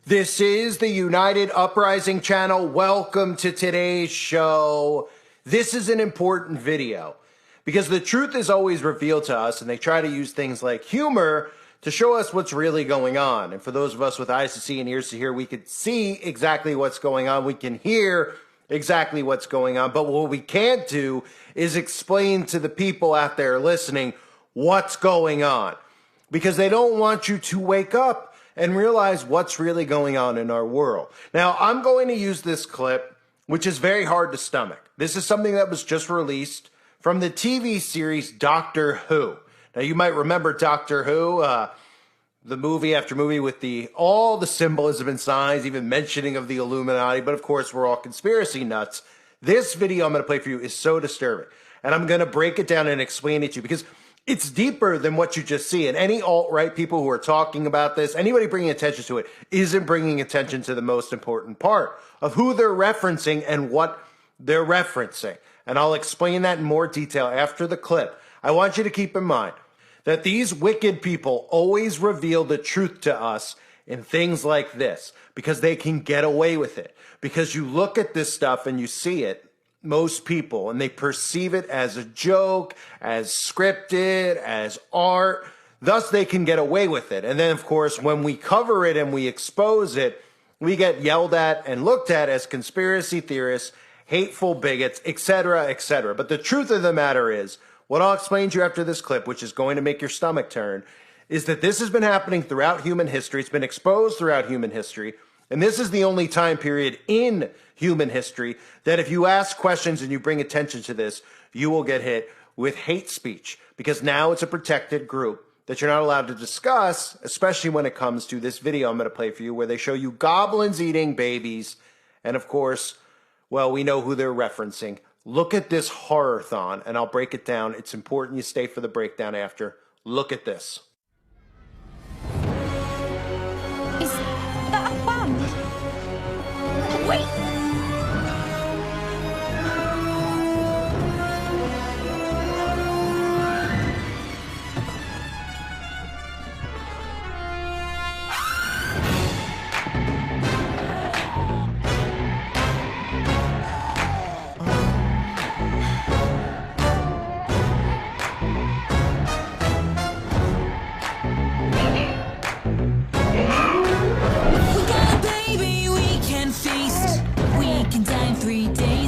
This is the United Uprising channel. Welcome to today's show. This is an important video because the truth is always revealed to us, and they try to use things like humor to show us what's really going on. And for those of us with eyes to see and ears to hear, we can see exactly what's going on. We can hear exactly what's going on. But what we can't do is explain to the people out there listening what's going on, because they don't want you to wake up and realize what's really going on in our world. Now, I'm going to use this clip, which is very hard to stomach. This is something that was just released from the TV series Doctor Who. Now, you might remember Doctor Who, the movie after movie with all the symbolism and signs, even mentioning of the Illuminati, but of course, we're all conspiracy nuts. This video I'm going to play for you is so disturbing, and I'm going to break it down and explain it to you because it's deeper than what you just see. And any alt-right people who are talking about this, anybody bringing attention to it, isn't bringing attention to the most important part of who they're referencing and what they're referencing. And I'll explain that in more detail after the clip. I want you to keep in mind that these wicked people always reveal the truth to us in things like this because they can get away with it. Because you look at this stuff and you see it, most people, and they perceive it as a joke, as scripted, as art. Thus, they can get away with it. And then, of course, when we cover it and we expose it, we get yelled at and looked at as conspiracy theorists, hateful bigots, etc., etc. But the truth of the matter is, what I'll explain to you after this clip, which is going to make your stomach turn, is that this has been happening throughout human history. It's been exposed throughout human history. And this is the only time period in human history that if you ask questions and you bring attention to this, you will get hit with hate speech, because now it's a protected group that you're not allowed to discuss, especially when it comes to this video I'm going to play for you where they show you goblins eating babies. And of course, well, we know who they're referencing. Look at this horror-thon, and I'll break it down. It's important you stay for the breakdown after. Look at this. Is that a band? Wait!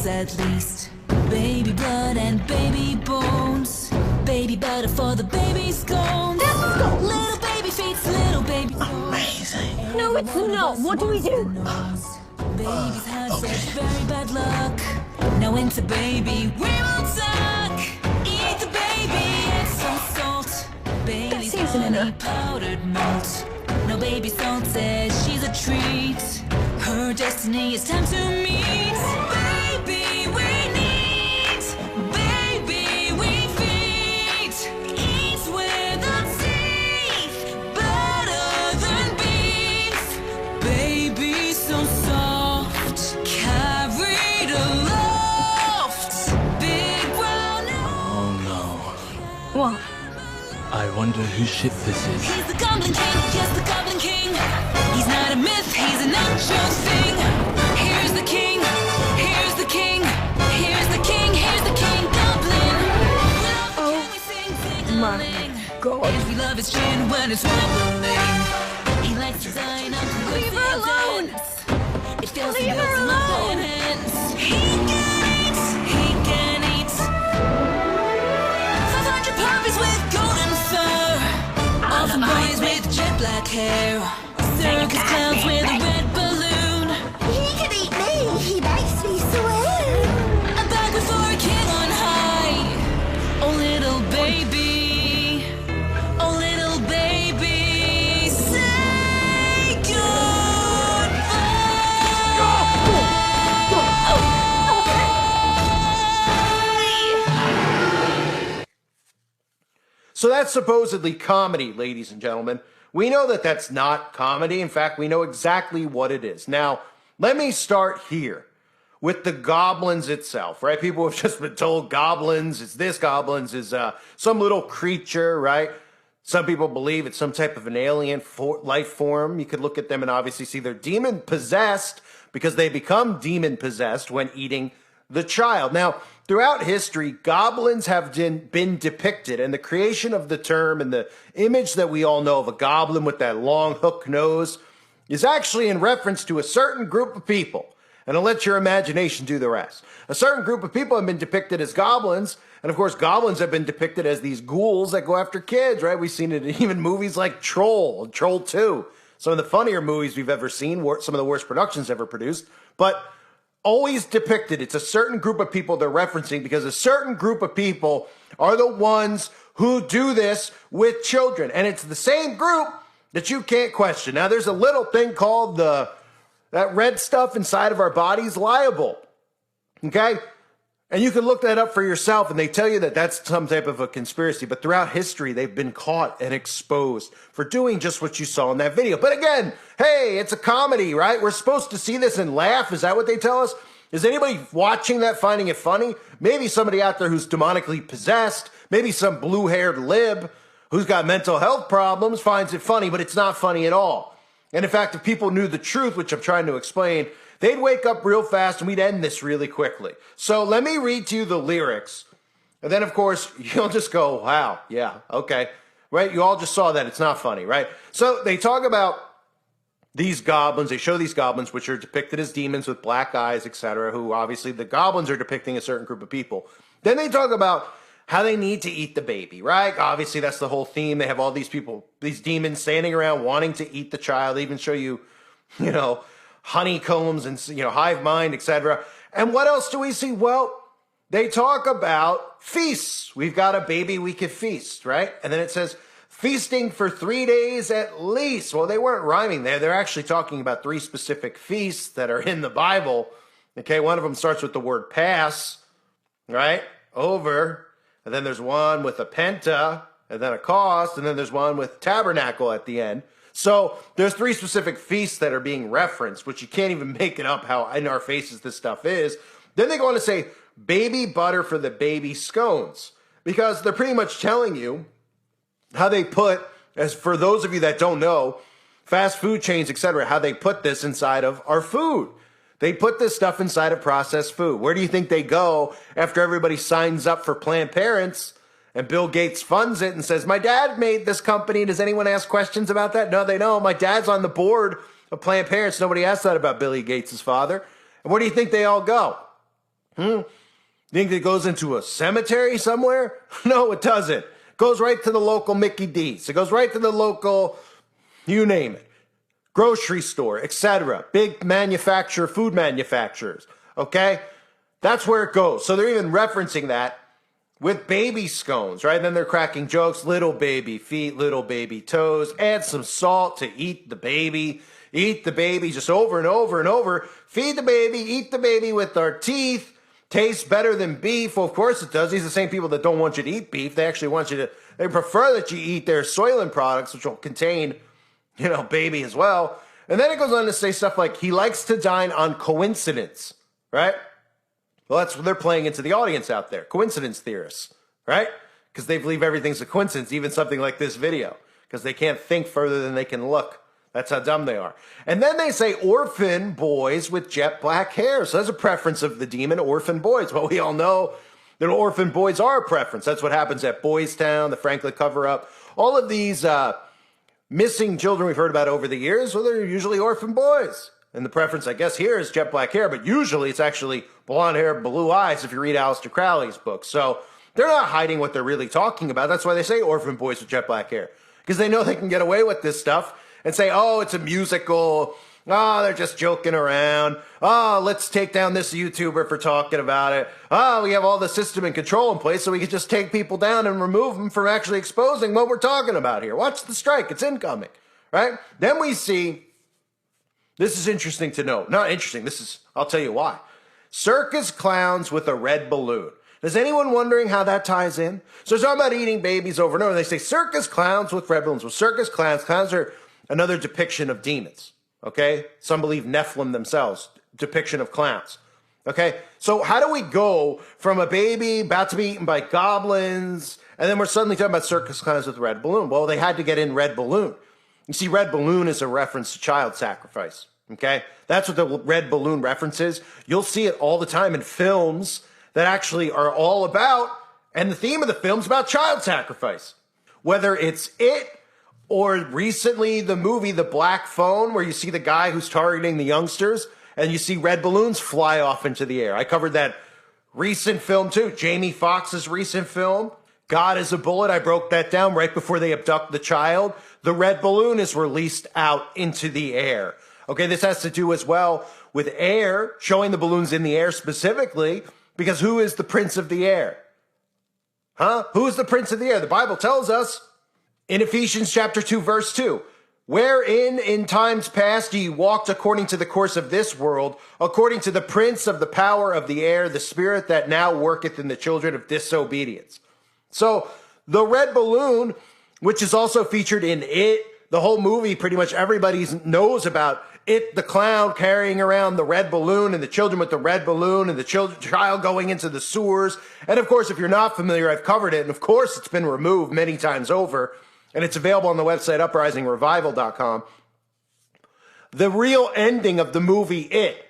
At least baby blood and baby bones, baby butter for the baby scones, little baby feet, little baby amazing. No, it's not. What do we do? Babies have such very bad luck. Now into baby we will tuck. Eat the baby and some salt. Baby's honey powdered malt. Now baby salt says she's a treat. Her destiny is time to meet. What? I wonder whose ship this is. He's the Goblin King, yes, the Goblin King. He's not a myth, he's an actual thing. Here's the king, here's the king, here's the king, here's the king, Goblin. Oh my God. If we love his chin when it's wobbling. He likes to dine up. Leave her alone! It feels Leave her alone! He can eat. 500 puppies with golden fur. Often boys with jet black hair. Circus clowns with a red balloon. He can eat me, he makes me swear. A bag before a king on high. Oh little baby. Oh little baby. Say goodbye. So that's supposedly comedy, ladies and gentlemen. We know that that's not comedy. In fact, we know exactly what it is. Now, let me start here with the goblins itself, right? People have just been told goblins is this, goblins is some little creature, right? Some people believe it's some type of an alien life form. You could look at them and obviously see they're demon possessed because they become demon possessed when eating the child. Now, throughout history, goblins have been depicted, and the creation of the term and the image that we all know of a goblin with that long hook nose is actually in reference to a certain group of people. And I'll let your imagination do the rest. A certain group of people have been depicted as goblins, and of course, goblins have been depicted as these ghouls that go after kids, right? We've seen it in even movies like Troll, Troll 2, some of the funnier movies we've ever seen, some of the worst productions ever produced, but always depicted. It's a certain group of people they're referencing because a certain group of people are the ones who do this with children. And it's the same group that you can't question. Now, there's a little thing called that red stuff inside of our bodies, liable. Okay? And you can look that up for yourself, and they tell you that that's some type of a conspiracy. But throughout history, they've been caught and exposed for doing just what you saw in that video. But again, hey, it's a comedy, right? We're supposed to see this and laugh. Is that what they tell us? Is anybody watching that finding it funny? Maybe somebody out there who's demonically possessed, maybe some blue-haired lib who's got mental health problems finds it funny, but it's not funny at all. And in fact, if people knew the truth, which I'm trying to explain, they'd wake up real fast and we'd end this really quickly. So let me read to you the lyrics. And then, of course, you'll just go, wow, yeah, okay. Right? You all just saw that. It's not funny, right? So they talk about these goblins. They show these goblins, which are depicted as demons with black eyes, etc., who obviously the goblins are depicting a certain group of people. Then they talk about how they need to eat the baby, right? Obviously, that's the whole theme. They have all these people, these demons standing around wanting to eat the child. They even show you, honeycombs and, hive mind, etc. And what else do we see? Well, they talk about feasts. We've got a baby we could feast, right? And then it says feasting for 3 days at least. Well, they weren't rhyming there. They're actually talking about 3 specific feasts that are in the Bible. Okay, one of them starts with the word pass, right? Over. And then there's one with a penta, and then a cost, and then there's one with tabernacle at the end. So there's 3 specific feasts that are being referenced, which you can't even make it up how in our faces this stuff is. Then they go on to say baby butter for the baby scones, because they're pretty much telling you how they put, as for those of you that don't know, fast food chains, etc., how they put this inside of our food. They put this stuff inside of processed food. Where do you think they go after everybody signs up for Planned Parents and Bill Gates funds it and says, my dad made this company. Does anyone ask questions about that? No, they don't. My dad's on the board of Planned Parents. Nobody asked that about Billy Gates' father. And where do you think they all go? You think it goes into a cemetery somewhere? No, it doesn't. It goes right to the local Mickey D's. It goes right to the local, you name it, grocery store, etc. Big manufacturer, food manufacturers, okay? That's where it goes. So they're even referencing that with baby scones, right? Then they're cracking jokes, little baby feet, little baby toes, add some salt to eat the baby just over and over and over. Feed the baby, eat the baby with our teeth. Tastes better than beef. Well, of course it does. These are the same people that don't want you to eat beef. They actually want you to, they prefer that you eat their soylent products, which will contain, baby as well. And then it goes on to say stuff like, he likes to dine on coincidence, right? Well, that's what they're playing into the audience out there. Coincidence theorists, right? Because they believe everything's a coincidence, even something like this video, because they can't think further than they can look. That's how dumb they are. And then they say orphan boys with jet black hair. So that's a preference of the demon, orphan boys. Well, we all know that orphan boys are a preference. That's what happens at Boys Town, the Franklin cover-up. All of these missing children we've heard about over the years, well, they're usually orphan boys. And the preference, I guess, here is jet black hair, but usually it's actually blonde hair, blue eyes if you read Aleister Crowley's book. So they're not hiding what they're really talking about. That's why they say orphan boys with jet black hair, because they know they can get away with this stuff and say, oh, it's a musical. Oh, they're just joking around. Oh, let's take down this YouTuber for talking about it. Oh, we have all the system and control in place so we can just take people down and remove them from actually exposing what we're talking about here. Watch the strike. It's incoming, right? Then we see, this is interesting to know. Not interesting. I'll tell you why. Circus clowns with a red balloon. Is anyone wondering how that ties in? So it's talking about eating babies over and over. They say circus clowns with red balloons. Well, circus clowns are another depiction of demons. Okay? Some believe Nephilim themselves, depiction of clowns. Okay, so how do we go from a baby about to be eaten by goblins, and then we're suddenly talking about circus clowns with red balloon? Well, they had to get in red balloon. You see, red balloon is a reference to child sacrifice. Okay, that's what the red balloon reference is. You'll see it all the time in films that actually are all about, and the theme of the film's about child sacrifice. Whether it's it or recently the movie The Black Phone, where you see the guy who's targeting the youngsters, and you see red balloons fly off into the air. I covered that recent film too, Jamie Foxx's recent film, God is a Bullet. I broke that down right before they abduct the child. The red balloon is released out into the air. Okay, this has to do as well with air, showing the balloons in the air specifically, because who is the prince of the air? Huh? Who is the prince of the air? The Bible tells us in Ephesians chapter 2, verse 2, wherein in times past ye walked according to the course of this world, according to the prince of the power of the air, the spirit that now worketh in the children of disobedience. So the red balloon, which is also featured in It, the whole movie, pretty much everybody knows about It, the clown carrying around the red balloon and the children with the red balloon and the child going into the sewers. And of course, if you're not familiar, I've covered it. And of course, it's been removed many times over. And it's available on the website, uprisingrevival.com. The real ending of the movie It,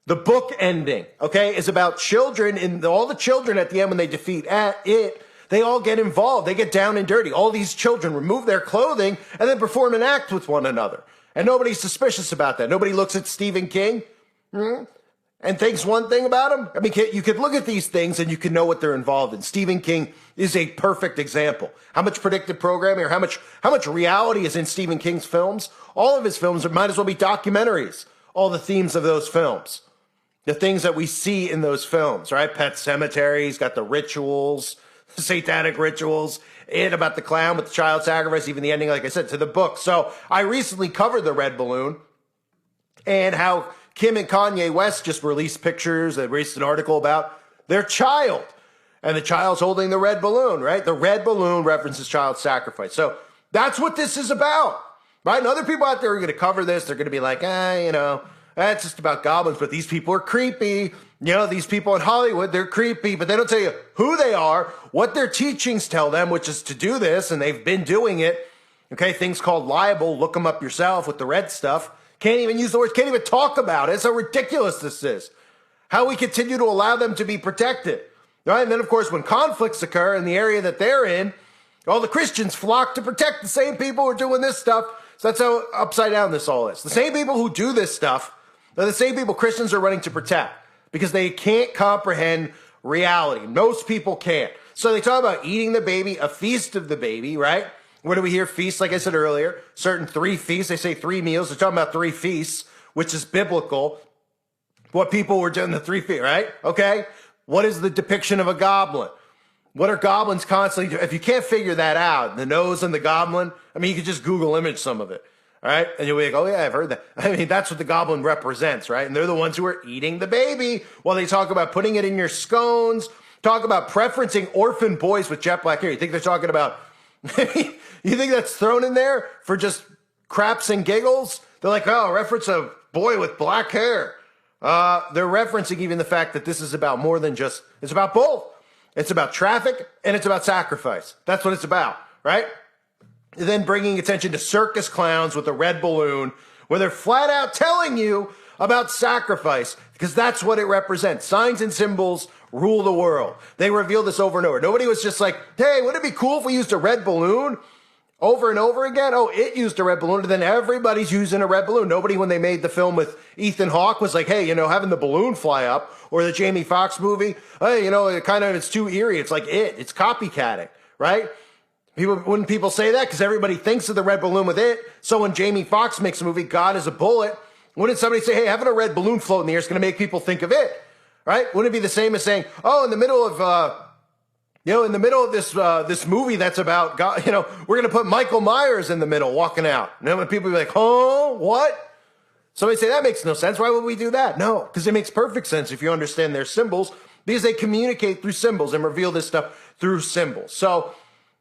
the book ending, okay, is about children, and all the children at the end when they defeat It, they all get involved. They get down and dirty. All these children remove their clothing and then perform an act with one another. And nobody's suspicious about that. Nobody looks at Stephen King and thinks one thing about him. I mean, you could look at these things and you can know what they're involved in. Stephen King is a perfect example. How much predictive programming or how much reality is in Stephen King's films? All of his films might as well be documentaries. All the themes of those films, the things that we see in those films, right? Pet Sematary, he's got the rituals, satanic rituals, It about the clown with the child sacrifice, even the ending, like I said, to the book. So I recently covered the red balloon and how Kim and Kanye West just released pictures, they released an article about their child. And the child's holding the red balloon, right? The red balloon references child sacrifice. So that's what this is about, right? And other people out there are going to cover this. They're going to be like, that's just about goblins, but these people are creepy. You know, these people in Hollywood, they're creepy, but they don't tell you who they are, what their teachings tell them, which is to do this, and they've been doing it. Okay, things called libel, look them up yourself with the red stuff. Can't even use the words, can't even talk about it. That's how ridiculous this is. How we continue to allow them to be protected. Right? And then, of course, when conflicts occur in the area that they're in, all the Christians flock to protect the same people who are doing this stuff. So that's how upside down this all is. The same people who do this stuff are the same people Christians are running to protect because they can't comprehend reality. Most people can't. So they talk about eating the baby, a feast of the baby, right? Where do we hear feast? Like I said earlier, certain 3 feasts. They say 3 meals. They're talking about 3 feasts, which is biblical. What people were doing the 3 feasts, right? Okay. What is the depiction of a goblin? What are goblins constantly doing? If you can't figure that out, the nose and the goblin, I mean, you could just Google image some of it, all right? And you'll be like, oh yeah, I've heard that. I mean, that's what the goblin represents, right? And they're the ones who are eating the baby while they talk about putting it in your scones, talk about preferencing orphan boys with jet black hair. You think they're talking about, you think that's thrown in there for just craps and giggles? They're like, oh, reference a boy with black hair. They're referencing even the fact that this is about more than just, it's about both. It's about traffic and it's about sacrifice. That's what it's about, right? And then bringing attention to circus clowns with a red balloon where they're flat out telling you about sacrifice because that's what it represents. Signs and symbols rule the world. They reveal this over and over. Nobody was just like, hey, wouldn't it be cool if we used a red balloon over and over again? Oh, it used a red balloon, and then everybody's using a red balloon. Nobody, when they made the film with Ethan Hawke, was like, hey, having the balloon fly up, or the Jamie Foxx movie, hey, it's too eerie. It's like it's copycatting, right? Wouldn't people say that? Because everybody thinks of the red balloon with it. So when Jamie Foxx makes a movie, God is a Bullet, wouldn't somebody say, hey, having a red balloon float in the air is going to make people think of it, right? Wouldn't it be the same as saying, oh, in the middle of this movie that's about God, we're going to put Michael Myers in the middle walking out. And then when people be like, oh, what? Somebody say, that makes no sense. Why would we do that? No, because it makes perfect sense if you understand their symbols, because they communicate through symbols and reveal this stuff through symbols. So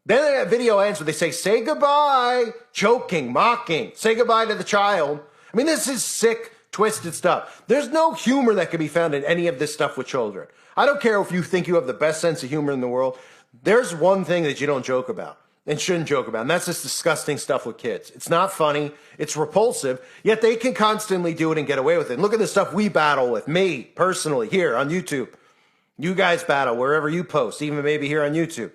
then that video ends where they say goodbye, joking, mocking, say goodbye to the child. I mean, this is sick twisted stuff. There's no humor that can be found in any of this stuff with children. I don't care if you think you have the best sense of humor in the world. There's one thing that you don't joke about and shouldn't joke about, and that's this disgusting stuff with kids. It's not funny. It's repulsive, yet they can constantly do it and get away with it. And look at the stuff we battle with, me personally, here on YouTube. You guys battle wherever you post, even maybe here on YouTube.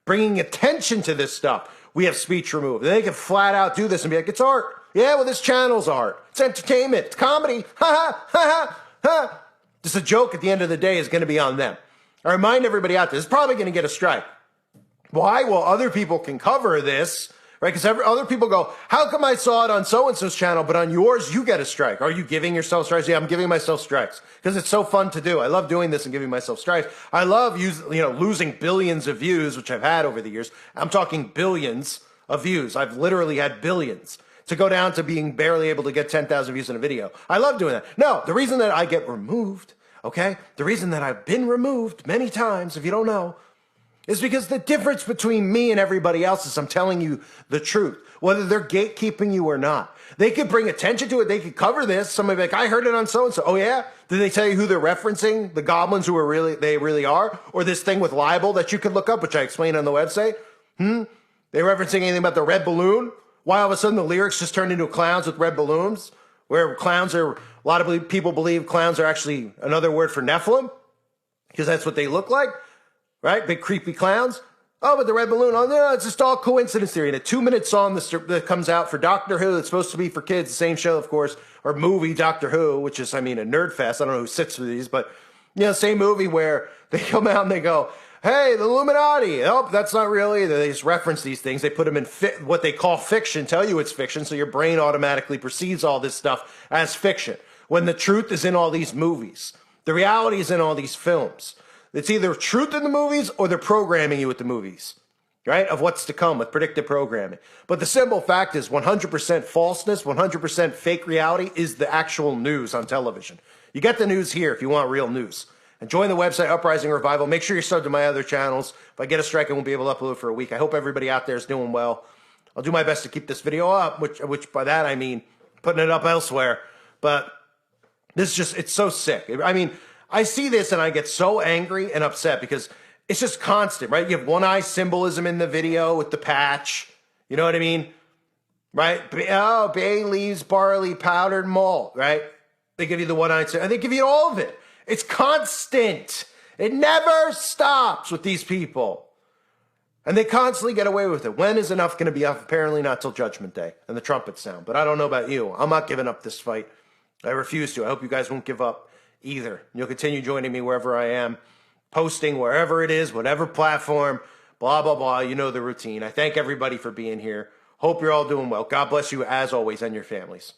Bringing attention to this stuff. We have speech removed. And they can flat out do this and be like, it's art. Yeah, well, this channel's art. It's entertainment. It's comedy. Ha ha, ha ha, ha. Just a joke at the end of the day is going to be on them. I remind everybody out there, it's probably going to get a strike. Why? Well, other people can cover this, right? Because other people go, how come I saw it on so-and-so's channel, but on yours, you get a strike? Are you giving yourself strikes? Yeah, I'm giving myself strikes because it's so fun to do. I love doing this and giving myself strikes. I love losing billions of views, which I've had over the years. I'm talking billions of views. I've literally had billions to go down to being barely able to get 10,000 views in a video. I love doing that. No, the reason that I get removed, okay, the reason that I've been removed many times, if you don't know, is because the difference between me and everybody else is I'm telling you the truth, whether they're gatekeeping you or not. They could bring attention to it. They could cover this. Somebody be like, I heard it on so-and-so. Oh, yeah? Did they tell you who they're referencing? The Goblins who they really are? Or this thing with libel that you could look up, which I explained on the website? They referencing anything about the red balloon? Why all of a sudden the lyrics just turned into clowns with red balloons? Where clowns are, a lot of people believe clowns are actually another word for Nephilim? Because that's what they look like? Right? Big creepy clowns. Oh, but the red balloon. Oh, no, it's just all coincidence theory. And a 2-minute song that comes out for Doctor Who that's supposed to be for kids, the same show, of course, or movie Doctor Who, which is, a nerd fest. I don't know who sits for these, but, same movie where they come out and they go, hey, the Illuminati. Oh, that's not real either. They just reference these things. They put them in what they call fiction, tell you it's fiction, so your brain automatically perceives all this stuff as fiction, when the truth is in all these movies. The reality is in all these films. It's either truth in the movies or they're programming you with the movies, right? Of what's to come with predictive programming. But the simple fact is 100% falseness, 100% fake reality is the actual news on television. You get the news here if you want real news. And join the website, Uprising Revival. Make sure you're subbed to my other channels. If I get a strike, I won't be able to upload for a week. I hope everybody out there is doing well. I'll do my best to keep this video up, which by that I mean putting it up elsewhere. But this is just, it's so sick. I see this and I get so angry and upset because it's just constant, right? You have one eye symbolism in the video with the patch. You know what I mean? Right? Oh, bay leaves, barley, powdered malt, right? They give you the one eye, and they give you all of it. It's constant. It never stops with these people. And they constantly get away with it. When is enough going to be enough? Apparently not till Judgment Day and the trumpets sound. But I don't know about you. I'm not giving up this fight. I refuse to. I hope you guys won't give up either. You'll continue joining me wherever I am, posting wherever it is, whatever platform, blah, blah, blah. You know the routine. I thank everybody for being here. Hope you're all doing well. God bless you as always and your families.